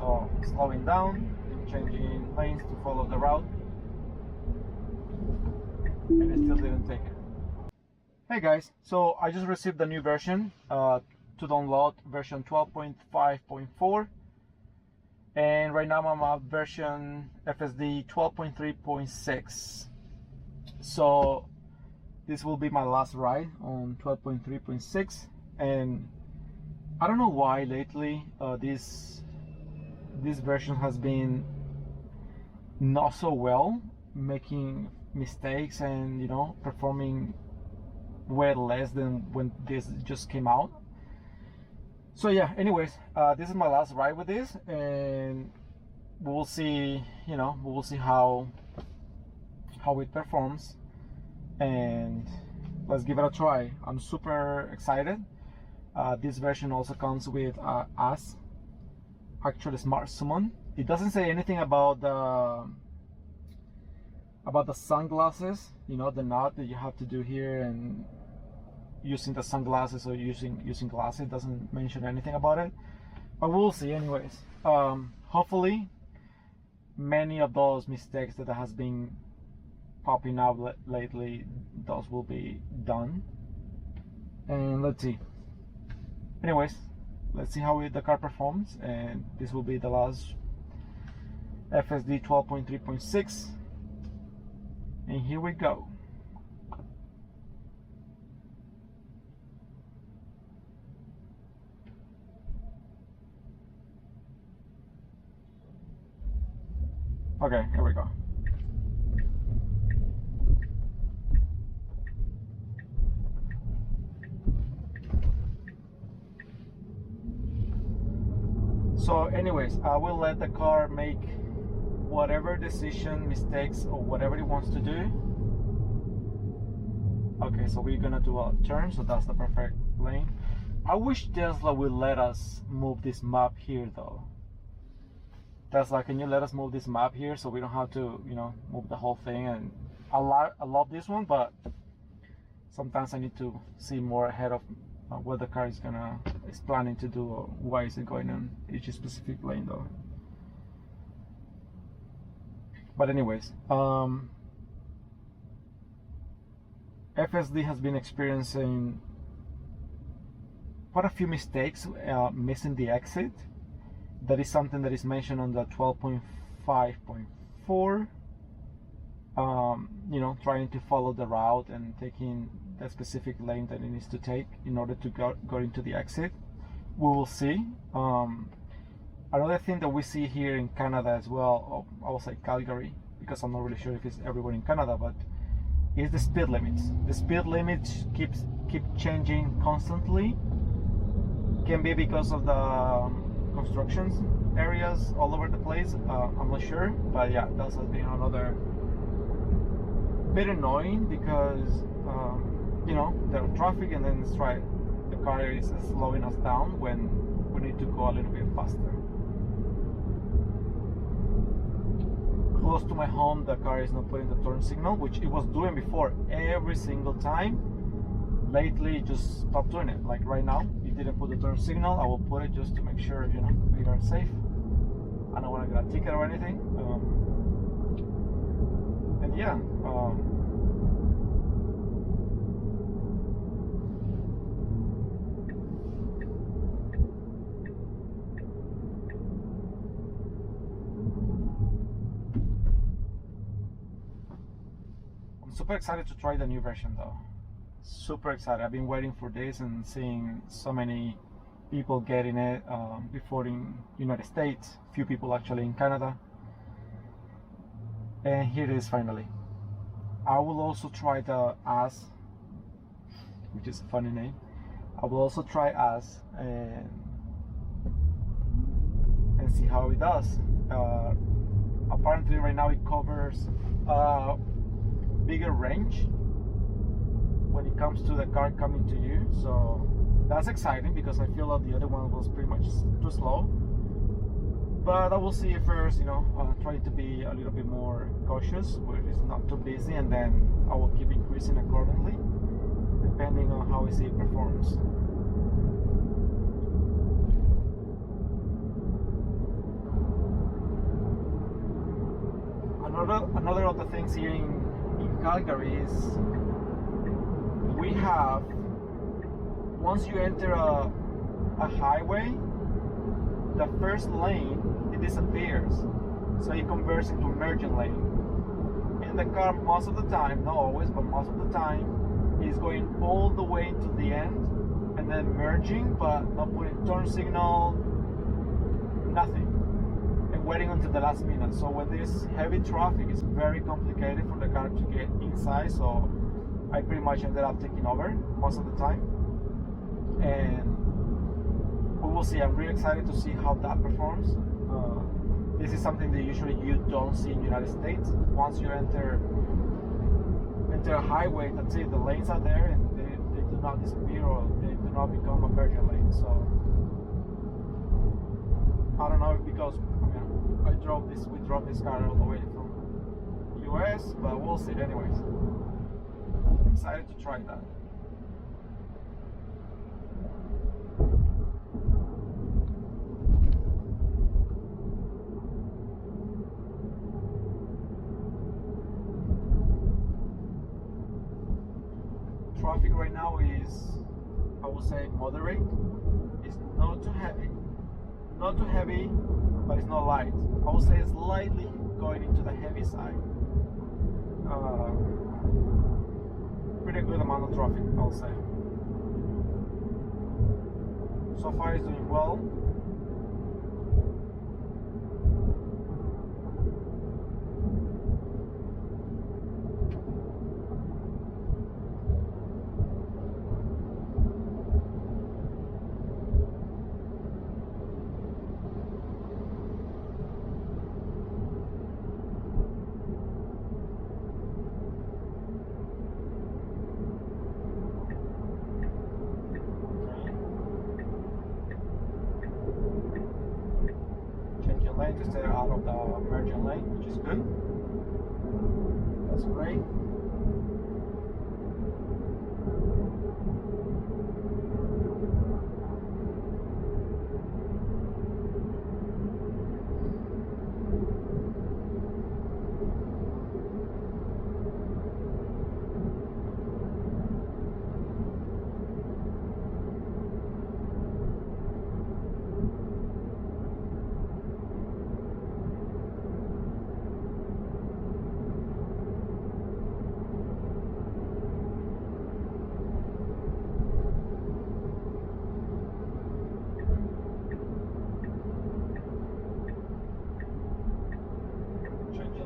So slowing down, changing lanes to follow the route, and it still didn't take it. Hey guys, so I just received the new version to download, version 12.5.4, and right now I'm at version FSD 12.3.6. So this will be my last ride on 12.3.6, and I don't know why lately this version has been not so well, making mistakes and performing way less than when this just came out. So yeah, anyways, this is my last ride with this, and we'll see how it performs, and let's give it a try. I'm super excited. This version also comes with actually Smart Summon. It doesn't say anything about the sunglasses, the knot that you have to do here, and using the sunglasses or using glasses. It doesn't mention anything about it, but we'll see anyways. Hopefully many of those mistakes that has been popping up lately, those will be done, and let's see. Anyways, let's see how the car performs, and this will be the last FSD 12.3.6, and here we go. Okay, here we go. So anyways, I will let the car make whatever decision, mistakes, or whatever it wants to do. Okay, so we're gonna do a turn, so that's the perfect lane. I wish Tesla would let us move this map here though. Tesla, can you let us move this map here so we don't have to, move the whole thing? And I love this one, but sometimes I need to see more ahead of what the car is planning to do, or why is it going in each specific lane though. But anyways, FSD has been experiencing quite a few mistakes, missing the exit. That is something that is mentioned on the 12.5.4. Trying to follow the route and taking the specific lane that it needs to take in order to go into the exit. We will see. Another thing that we see here in Canada as well, I will say Calgary, because I'm not really sure if it's everywhere in Canada, but is the speed limits. The speed limits keep changing constantly. Can be because of the constructions areas all over the place. I'm not sure, but yeah, that's been another bit annoying, because there are traffic, and then the car is slowing us down when we need to go a little bit faster. Close to my home, the car is not putting the turn signal, which it was doing before every single time. Lately, it just stopped doing it. Like right now, it didn't put the turn signal. I will put it just to make sure we are safe. I don't want to get a ticket or anything. And yeah, I'm super excited to try the new version though. Super excited. I've been waiting for this and seeing so many people getting it before in United States, few people actually in Canada, and here it is finally. I will also try the AS, which is a funny name. I will also try AS and see how it does. Apparently right now it covers bigger range when it comes to the car coming to you, so that's exciting, because I feel like the other one was pretty much too slow. But I will see first, try to be a little bit more cautious where it's not too busy, and then I will keep increasing accordingly depending on how I see it performs. Another of the things here in Calgary is we have, once you enter a highway, the first lane, it disappears, so it converts into emergent lane, and the car most of the time, not always, but most of the time, is going all the way to the end and then merging, but not putting turn signal, nothing, and waiting until the last minute. So when there's heavy traffic, it's very complicated for the car to get inside, so I pretty much ended up taking over most of the time, and we will see. I'm really excited to see how that performs. This is something that usually you don't see in the United States. Once you enter a highway, that's it. The lanes are there, and they do not disappear, or they do not become a emergent lane. So I don't know, because we drove this car all the way from US, but we'll see. Anyways, excited to try that. Traffic right now is, I would say, moderate. It's not too heavy, but it's not light. I would say slightly going into the heavy side. Pretty good amount of traffic, I would say. So far it's doing well. Lane to stay out of the emergent lane, which is good. That's great.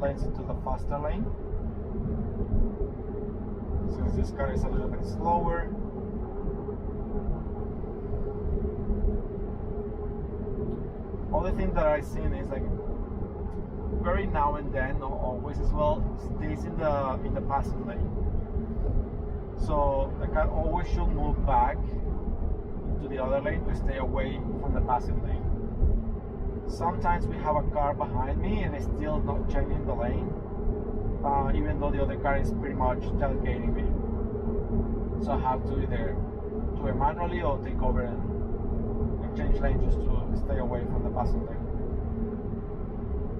Lanes into the faster lane, since this car is a little bit slower. Only thing that I've seen is, like, very now and then, not always as well, stays in the passing lane. So the car always should move back into the other lane to stay away from the passing lane. Sometimes we have a car behind me and it's still not changing the lane, even though the other car is pretty much tailgating me. So I have to either do it manually or take over and change lane just to stay away from the passing lane.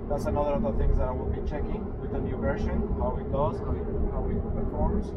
That's another of the things that I will be checking with the new version, how it does, how it performs.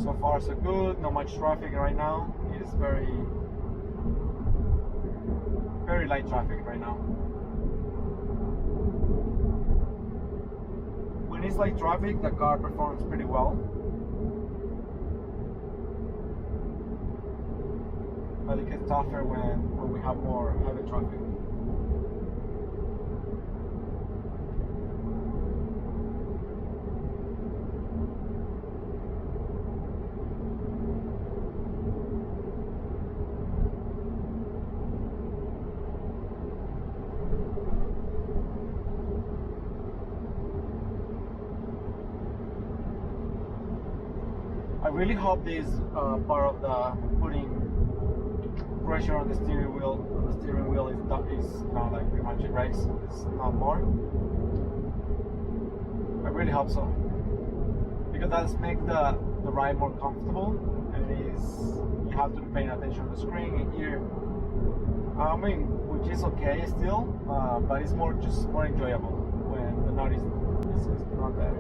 So far so good, not much traffic right now. It's very light traffic right now. it's light traffic, the car performs pretty well. But it gets tougher when we have more heavy traffic. I really hope this part of the putting pressure on the steering wheel is not like pretty much erased. It's not more. I really hope so, because that makes the ride more comfortable, and you have to be paying attention to the screen and here. I mean, which is okay still, but it's just more enjoyable when the knot is not there.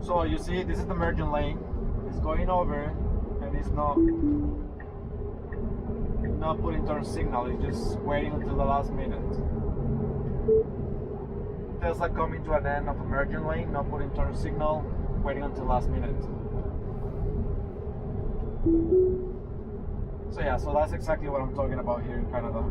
So you see, this is the merging lane. It's going over, and it's not putting turn signal. It's just waiting until the last minute. Tesla coming to an end of a merging lane, not putting turn signal, waiting until last minute. So yeah, so that's exactly what I'm talking about here in Canada.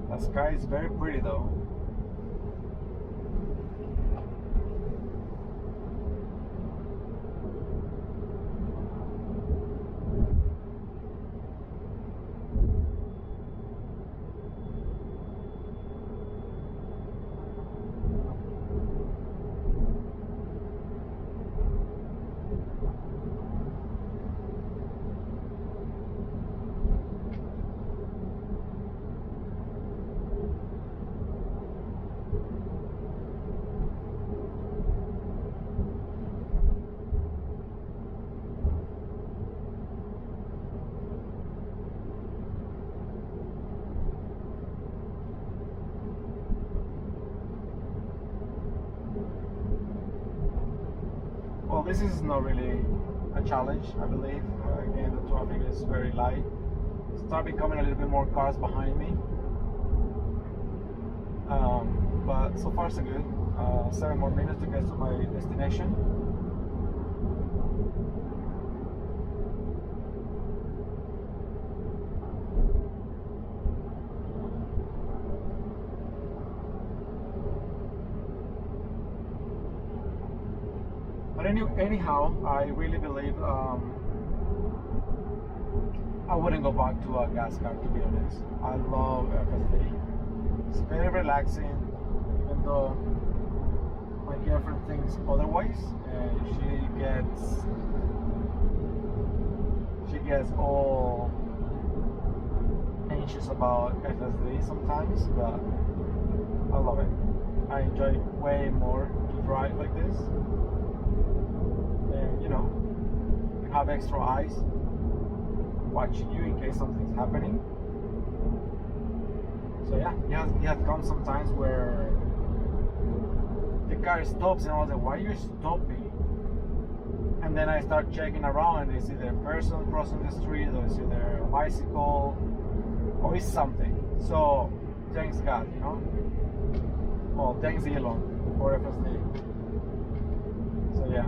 The sky is very pretty though. Well, this is not really a challenge, I believe. Again, the traffic is very light. Start becoming a little bit more cars behind me. But so far so good. 7 more minutes to get to my destination. But anyhow, I really believe I wouldn't go back to a gas car, to be honest. I love FSD. It's very relaxing, even though my girlfriend thinks otherwise, and she gets all anxious about FSD sometimes, but I love it. I enjoy way more to drive like this. And you know, you have extra eyes watching you in case something's happening. So yeah, you have come sometimes where the car stops and I was like, why are you stopping? And then I start checking around and it's either a person crossing the street or it's either a bicycle or it's something. So thanks God, you know. Well, thanks Elon for FSD. So yeah.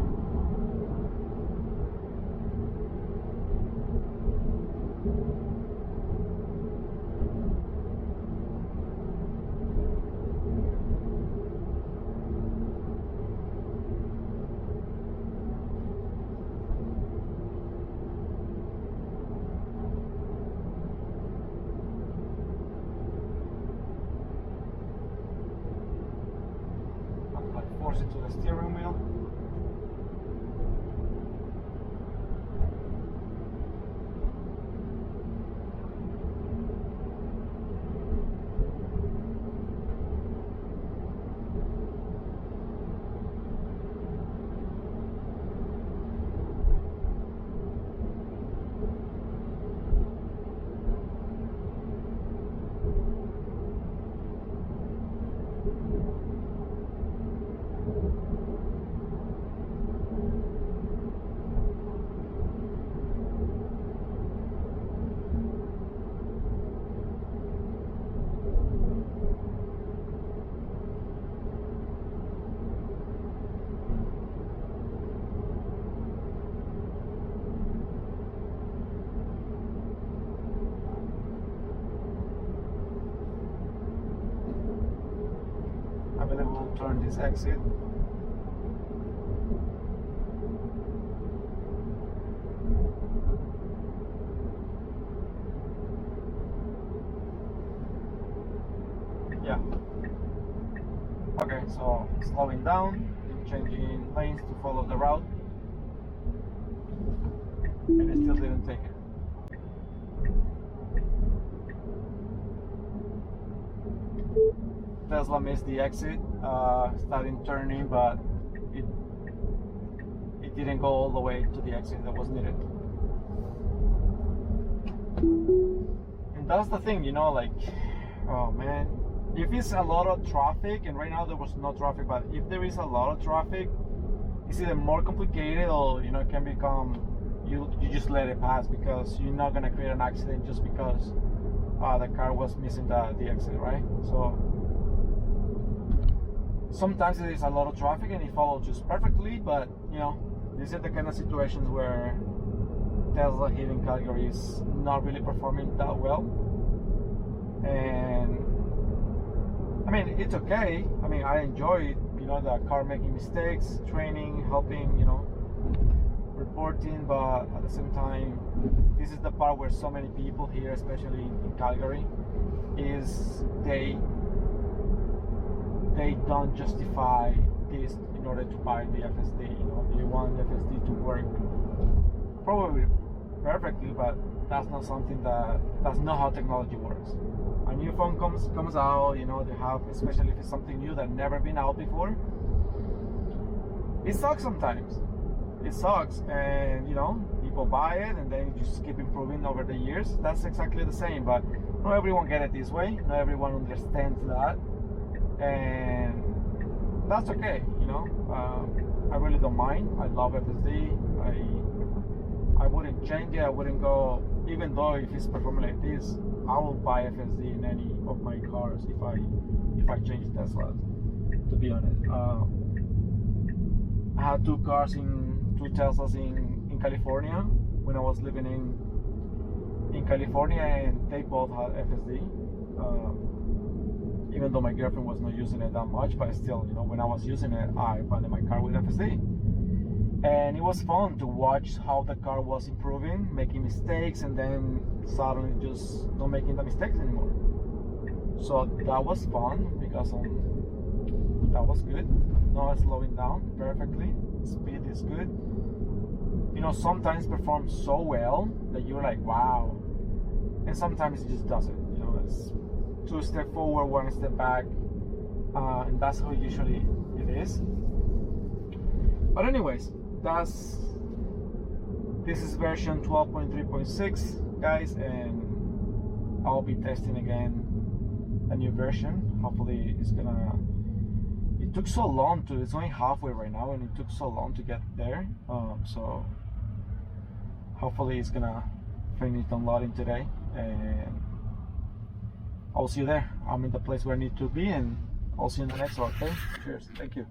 closer to the steering wheel. I believe we'll turn this exit. Yeah. Okay, so slowing down, changing lanes to follow the route, and it still didn't take it. Tesla missed the exit, starting turning, but it didn't go all the way to the exit that was needed. And that's the thing, you know, like, oh man, if it's a lot of traffic, and right now there was no traffic, but if there is a lot of traffic, it's either more complicated or, you know, it can become, you just let it pass, because you're not gonna create an accident just because the car was missing the exit, right? So sometimes it is a lot of traffic and it follows just perfectly, but you know, these are the kind of situations where Tesla here in Calgary is not really performing that well. And I mean, it's okay. I mean, I enjoy it, you know, the car making mistakes, training, helping, you know, reporting, but at the same time, this is the part where so many people here, especially in Calgary, is they don't justify this in order to buy the FSD. You know, they want the FSD to work probably perfectly, but that's not something that's not how technology works. A new phone comes out, you know, they have, especially if it's something new that never been out before, it sucks sometimes. It sucks, and you know, people buy it and then you just keep improving over the years. That's exactly the same, but not everyone get it this way. Not everyone understands that, and that's okay, you know. I really don't mind. I love FSD. I wouldn't change it. I wouldn't go, even though if it's performing like this, I will buy FSD in any of my cars if I change Teslas, to be honest. I had two Teslas in California when I was living in California, and they both had FSD. Even though my girlfriend was not using it that much, but still, you know, when I was using it, I funded my car with FSD. And it was fun to watch how the car was improving, making mistakes, and then suddenly just not making the mistakes anymore. So that was fun, because that was good. Now it's slowing down perfectly. Speed is good. You know, sometimes performs so well that you're like, wow. And sometimes it just doesn't. You know, it's 2 steps forward, 1 step back, and that's how usually it is. But anyways, this is version 12.3.6, guys, and I'll be testing again a new version. Hopefully it took so long it's only halfway right now, and it took so long to get there, so hopefully it's gonna finish downloading today, and I'll see you there. I'm in the place where I need to be, and I'll see you in the next one. Okay, cheers, thank you.